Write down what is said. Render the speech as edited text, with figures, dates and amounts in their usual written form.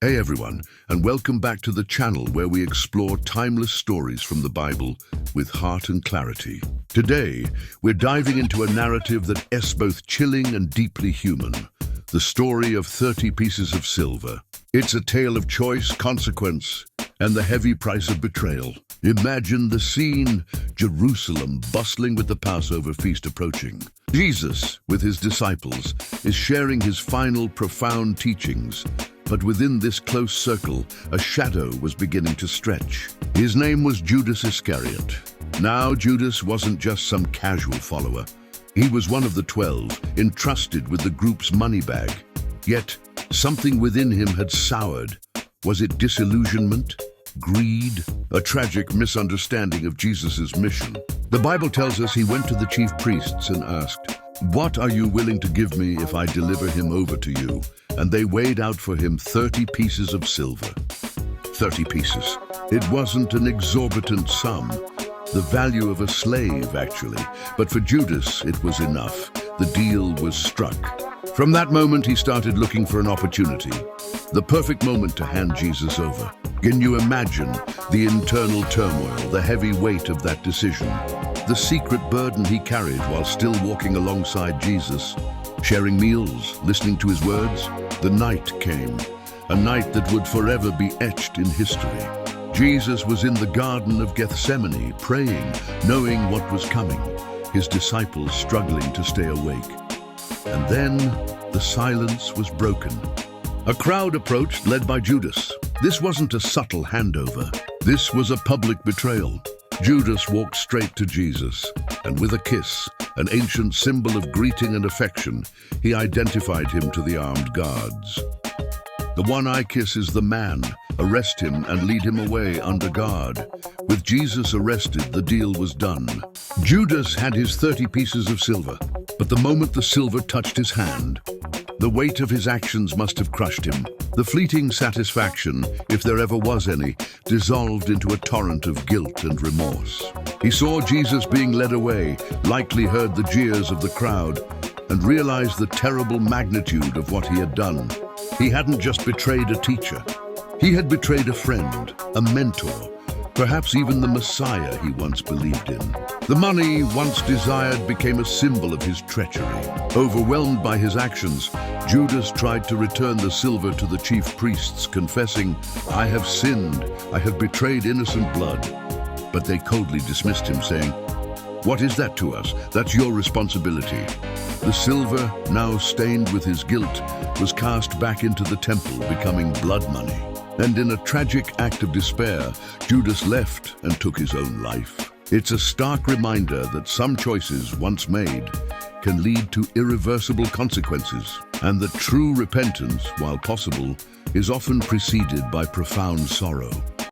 Hey everyone, and welcome back to the channel where we explore timeless stories from the Bible with heart and clarity. Today, we're diving into a narrative that is both chilling and deeply human, the story of 30 pieces of silver. It's a tale of choice, consequence, and the heavy price of betrayal. Imagine the scene, Jerusalem bustling with the Passover feast approaching. Jesus, with his disciples, is sharing his final profound teachings. But within this close circle, a shadow was beginning to stretch. His name was Judas Iscariot. Now, Judas wasn't just some casual follower. He was one of the 12, entrusted with the group's money bag. Yet, something within him had soured. Was it disillusionment? Greed? A tragic misunderstanding of Jesus' mission? The Bible tells us he went to the chief priests and asked, "What are you willing to give me if I deliver him over to you?" And they weighed out for him 30 pieces of silver. 30 pieces. It wasn't an exorbitant sum. The value of a slave, actually. But for Judas, it was enough. The deal was struck. From that moment, he started looking for an opportunity. The perfect moment to hand Jesus over. Can you imagine the internal turmoil, the heavy weight of that decision? The secret burden he carried while still walking alongside Jesus, sharing meals, listening to his words. The night came, a night that would forever be etched in history. Jesus was in the Garden of Gethsemane, praying, knowing what was coming, his disciples struggling to stay awake. And then the silence was broken. A crowd approached, led by Judas. This wasn't a subtle handover. This was a public betrayal. Judas walked straight to Jesus, and with a kiss, an ancient symbol of greeting and affection, he identified him to the armed guards. The one-eye kiss is the man. Arrest him and lead him away under guard. With Jesus arrested, the deal was done. Judas had his 30 pieces of silver, but the moment the silver touched his hand, the weight of his actions must have crushed him. The fleeting satisfaction, if there ever was any, dissolved into a torrent of guilt and remorse. He saw Jesus being led away, likely heard the jeers of the crowd, and realized the terrible magnitude of what he had done. He hadn't just betrayed a teacher. He had betrayed a friend, a mentor, perhaps even the Messiah he once believed in. The money once desired became a symbol of his treachery. Overwhelmed by his actions, Judas tried to return the silver to the chief priests, confessing, "I have sinned, I have betrayed innocent blood." But they coldly dismissed him, saying, "What is that to us? That's your responsibility." The silver, now stained with his guilt, was cast back into the temple, becoming blood money. And in a tragic act of despair, Judas left and took his own life. It's a stark reminder that some choices, once made, can lead to irreversible consequences, and that true repentance, while possible, is often preceded by profound sorrow.